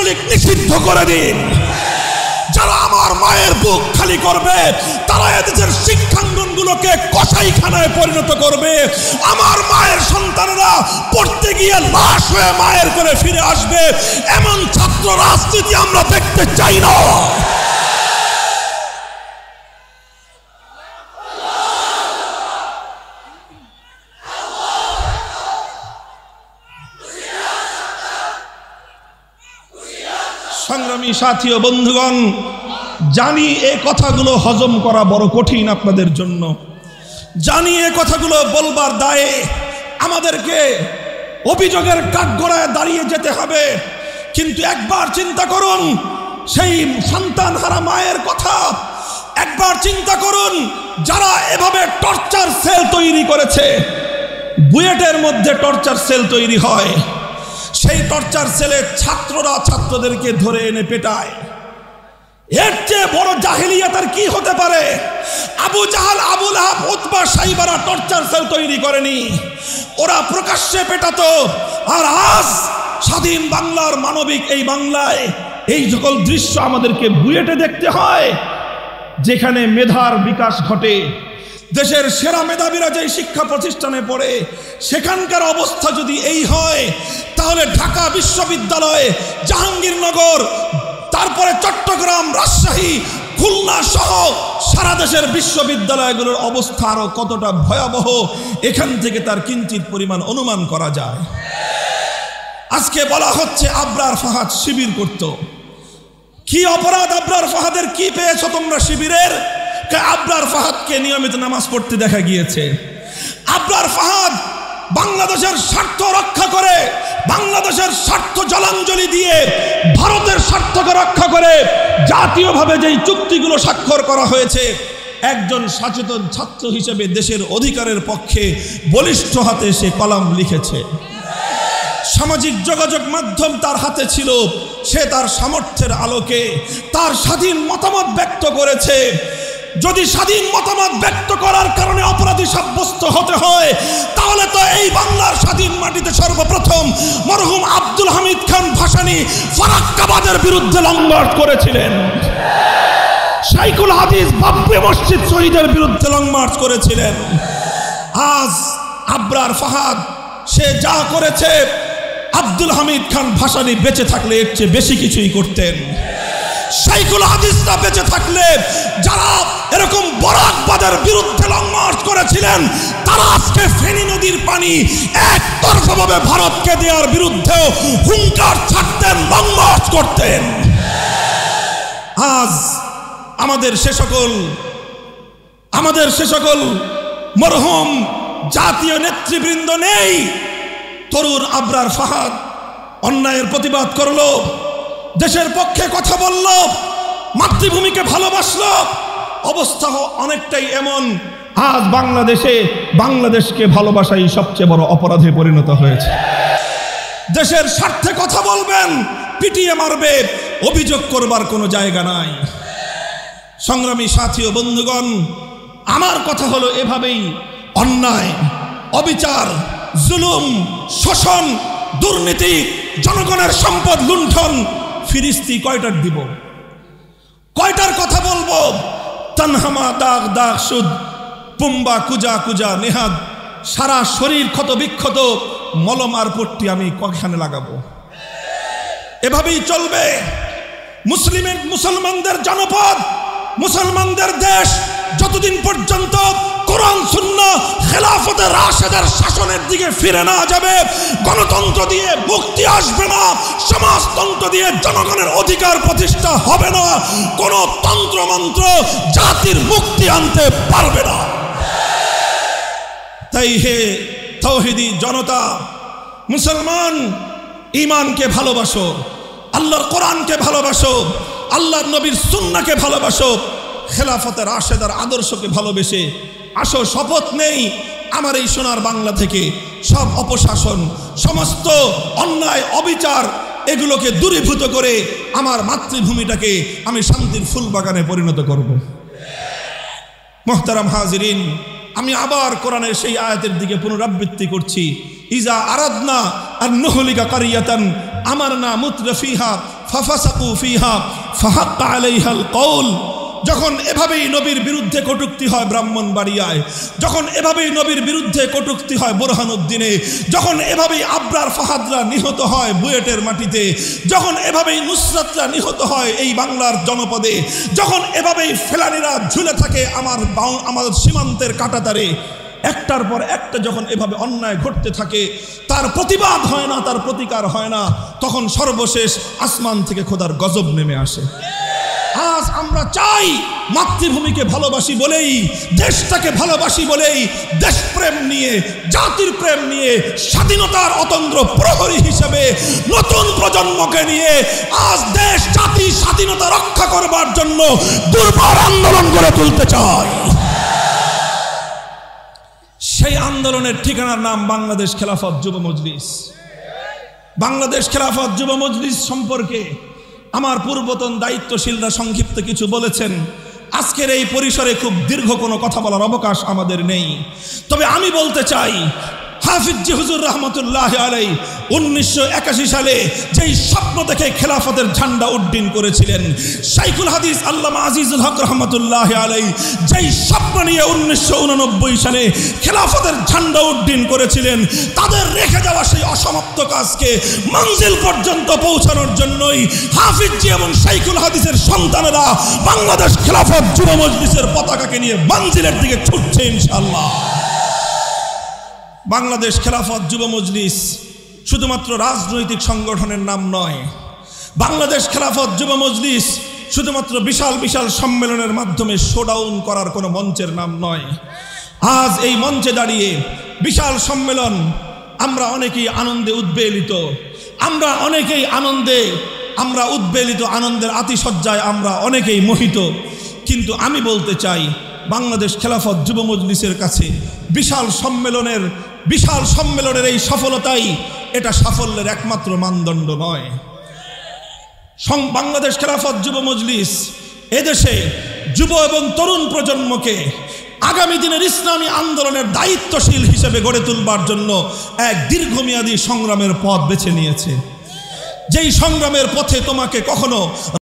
ছাত্রলীগ নিষিদ্ধ করে দিন। যারা আমার মায়ের বুক খালি করবে তারা এদেশের শিক্ষাঙ্গনগুলোকে কসাইখানায় পরিণত করবে। আমার মায়ের সন্তানেরা পড়তে গিয়ে লাশ হয়ে মায়ের করে ফিরে আসবে। এমন ছাত্র রাজনীতি আমরা দেখতে চাই না। সংগ্রামী সাথী ও বন্ধুগণ, জানি এই কথাগুলো হজম করা বড় কঠিন আপনাদের জন্য। জানি এই কথাগুলো বলবার দায়ে আমাদেরকে অভিযোগের কাঠগড়ায় দাঁড়িয়ে যেতে হবে। কিন্তু একবার চিন্তা করুন সেই সন্তানহারা মায়ের কথা। একবার চিন্তা করুন যারা এভাবে টর্চার সেল তৈরি করেছে। বুয়েটের মধ্যে টর্চার সেল তৈরি হয়, সেই টর্চার সেলে ছাত্ররা ছাত্রদেরকে ধরে এনে পেটায়। এর চেয়ে বড় জাহেলিয়াত আর কি হতে পারে? Abu Jahl, Abu Lahab, Utba, সাইবারা টর্চার সেল তৈরি করেনি, ওরা প্রকাশ্যে পেটাতো। আর আজ স্বাধীন বাংলার মানবিক এই বাংলায় এই সকল দৃশ্য আমাদেরকে বুয়েটে দেখতে হয়, যেখানে মেধার বিকাশ ঘটে। দেশের সেরা মেধাবীরা যেই শিক্ষা প্রতিষ্ঠানে পড়ে, সেখানকার অবস্থা যদি এই হয়, তাহলে ঢাকা বিশ্ববিদ্যালয়, জাহাঙ্গীরনগর, তারপরে চট্টগ্রাম, রাজশাহী, খুলনা সহ সারা দেশের বিশ্ববিদ্যালয়গুলোর অবস্থা আরো কতটা ভয়াবহ এখান থেকে তার কিঞ্চিত পরিমাণ অনুমান করা যায়। আজকে বলা হচ্ছে আবরার ফাহাদ শিবির করত। কি অপরাধ আবরার ফাহাদের? কি পেয়েছো তোমরা শিবিরের? আবরার ফাহাদকে নিয়মিত নামাজ পড়তে দেখা গিয়েছে। আবরার ফাহাদ বাংলাদেশের স্বার্থ রক্ষা করে, বাংলাদেশের স্বার্থ জলাঞ্জলি দিয়ে ভারতের স্বার্থকে রক্ষা করে জাতীয়ভাবে যেই চুক্তিগুলো স্বাক্ষর করা হয়েছে, একজন সচেতন ছাত্র হিসেবে দেশের অধিকারের পক্ষে বলিষ্ঠ হাতে সে কলম লিখেছে। সামাজিক যোগাযোগ মাধ্যম তার হাতে ছিল, সে তার সামর্থ্যের আলোকে তার স্বাধীন মতামত ব্যক্ত করেছে। যদি স্বাধীন মতামত ব্যক্ত করার কারণে অপরাধী সাব্যস্ত হতে হয়, তাহলে তো এই বাংলার স্বাধীন মাটিতে সর্বপ্রথম মরহুম আব্দুল হামিদ খান ভাসানী ফারাক্কাবাদের বিরুদ্ধে লং মার্চ করেছিলেন। শাইখুল হাদিস বাবরি মসজিদ শহীদের বিরুদ্ধে লং মার্চ করেছিলেন। আজ আবরার ফাহাদ সে যা করেছে, আব্দুল হামিদ খান ভাসানী বেঁচে থাকলে এর চেয়ে বেশি কিছুই করতেন। শাইখুল হাদিসরা বেঁচে থাকলে যারা এরকম বরাকবাদের বিরুদ্ধে লং মার্চ করেছিলেন, তারা আজকে ফেনী নদীর পানি একতরফাভাবে ভারতকে দেওয়ার বিরুদ্ধেও হুঙ্কার ছাড়তেন, লং মার্চ করতেন। আজ আমাদের সে সকল মরহুম জাতীয় নেতৃবৃন্দ নেই। তরুণ আবরার ফাহাদ অন্যায়ের প্রতিবাদ করলো, দেশের পক্ষে কথা বলল, মাতৃভূমিকে ভালোবাসলো। অবস্থা অনেকটাই এমন, আজ বাংলাদেশকে ভালোবাসাই সবচেয়ে বড় অপরাধে পরিণত হয়েছে। দেশের স্বার্থে কথা বলবেন, পিটিয়ে মারবে, অভিযোগ করবার কোনো জায়গা নাই। সংগ্রামী সাথী ও বন্ধুগণ, আমার কথা হলো এভাবেই অন্যায়, অবিচার, জুলুম, শোষণ, দুর্নীতি, জনগণের সম্পদ লুণ্ঠন ফিরিস্তি কয়টার দিব? কয়টার কথা বলবো? তানহামা দাগ দাগ সুদ, পুম্বা কুজা কুজা নেহাদ, সারা শরীর ক্ষত বিক্ষত, মলম আর পট্টি আমি কয়খানে লাগাবো? এভাবেই চলবে। মুসলমানদের জনপদ, মুসলমানদের দেশ যতদিন পর্যন্ত কোরআন সুন্নাহ খেলাফতে রাশেদের শাসনের দিকে ফিরে না যাবে, গণতন্ত্র দিয়ে মুক্তি আসবে না, সমাজতন্ত্র দিয়ে জনগণের অধিকার প্রতিষ্ঠা হবে না, কোন তন্ত্রমন্ত্র জাতির মুক্তি আনতে পারবে না। তাই হে তাওহীদি জনতা, মুসলমান, ঈমানকে ভালোবাসো, আল্লাহর কোরআনকে ভালোবাসো, আল্লাহর নবীর সুন্নাহকে ভালোবাসো, খেলাফতে রাশেদার আদর্শকে ভালোবেসে আসো। শপথ নেই আমার এই সোনার বাংলা থেকে সব অপশাসন, সমস্ত অন্যায়, অবিচার এগুলোকে দূরীভূত করে আমার মাতৃভূমিটাকে আমি শান্তির ফুল বাগানে পরিণত করব। মুহতারাম হাজিরিন, আমি আবার কোরআনের সেই আয়াতের দিকে পুনরাবৃত্তি করছি। ইজা আরাদনা আন নুহলিকা কারিয়াতান আমারনা মুতরাফিহা ফাফাসাকু ফিহা ফাহাক্কা আলাইহাল কওল। যখন এভাবেই নবীর বিরুদ্ধে কটূক্তি হয় ব্রাহ্মণবাড়িয়ায়, যখন এভাবেই নবীর বিরুদ্ধে কটূক্তি হয় বোরহানউদ্দিনে, যখন এভাবেই আবরার ফাহাদরা নিহত হয় বুয়েটের মাটিতে, যখন এভাবেই নুসরাতরা নিহত হয় এই বাংলার জনপদে, যখন এভাবেই ফেলানিরা ঝুলে থাকে আমার সীমান্তের কাঁটাতারে, একটার পর একটা যখন এভাবে অন্যায় ঘটতে থাকে, তার প্রতিবাদ হয় না, তার প্রতিকার হয় না, তখন সর্বশেষ আসমান থেকে খোদার গজব নেমে আসে। আজ আমরা চাই মাতৃভূমিকে ভালোবাসি বলেই, দেশটাকে ভালোবাসি বলেই, দেশপ্রেম নিয়ে, জাতির প্রেম নিয়ে, স্বাধীনতার অতন্দ্র প্রহরী হিসেবে নতুন প্রজন্মকে নিয়ে আজ দেশ জাতি স্বাধীনতা রক্ষা করবার জন্য দুর্বার আন্দোলন গড়ে তুলতে চাই। সেই আন্দোলনের ঠিকানার নাম বাংলাদেশ খেলাফত যুব মজলিস। বাংলাদেশ খেলাফত যুব মজলিস সম্পর্কে আমার পূর্বতন দায়িত্বশীলরা সংক্ষিপ্ত কিছু বলেছেন। আজকের এই পরিসরে খুব দীর্ঘ কোনো কথা বলার অবকাশ আমাদের নেই। তবে আমি বলতে চাই, হাফিজ জি হুজুর রহমতুল্লাহ আলাই 1981 সালে যেই স্বপ্ন দেখে খেলাফতের ঝান্ডা উড্ডীন করেছিলেন, শাইখুল হাদিস আল্লামা আজিজুল হক রহমতুল্লাহ আলাই যেই স্বপ্ন নিয়ে 1989 সালে খেলাফতের ঝান্ডা উড্ডীন করেছিলেন, তাদের রেখে যাওয়া সেই অসমাপ্ত কাজকে মঞ্জিল পর্যন্ত পৌঁছানোর জন্যই হাফিজ জি এবং শাইখুল হাদিসের সন্তানেরা বাংলাদেশ খেলাফত যুব মজলিসের পতাকাকে নিয়ে মঞ্জিলের দিকে ছুটছে ইনশাআল্লাহ। বাংলাদেশ খেলাফত যুব মজলিস শুধুমাত্র রাজনৈতিক সংগঠনের নাম নয়। বাংলাদেশ খেলাফত যুব মজলিস শুধুমাত্র বিশাল বিশাল সম্মেলনের মাধ্যমে শোডাউন করার কোনো মঞ্চের নাম নয়। আজ এই মঞ্চে দাঁড়িয়ে বিশাল সম্মেলন, আমরা অনেকেই আনন্দে উদ্বেলিত, আমরা অনেকেই উদ্বেলিত, আনন্দের আতিশয্যায় আমরা অনেকেই মোহিত। কিন্তু আমি বলতে চাই, বাংলাদেশ খেলাফত যুব মজলিসের কাছে বিশাল সম্মেলনের এই সফলতাই এটা সাফল্যের একমাত্র মানদণ্ড নয়। বাংলাদেশ খেলাফত যুব মজলিস এদেশে যুব এবং তরুণ প্রজন্মকে আগামী দিনের ইসলামী আন্দোলনের দায়িত্বশীল হিসেবে গড়ে তুলবার জন্য এক দীর্ঘমেয়াদী সংগ্রামের পথ বেছে নিয়েছে। যেই সংগ্রামের পথে তোমাকে কখনো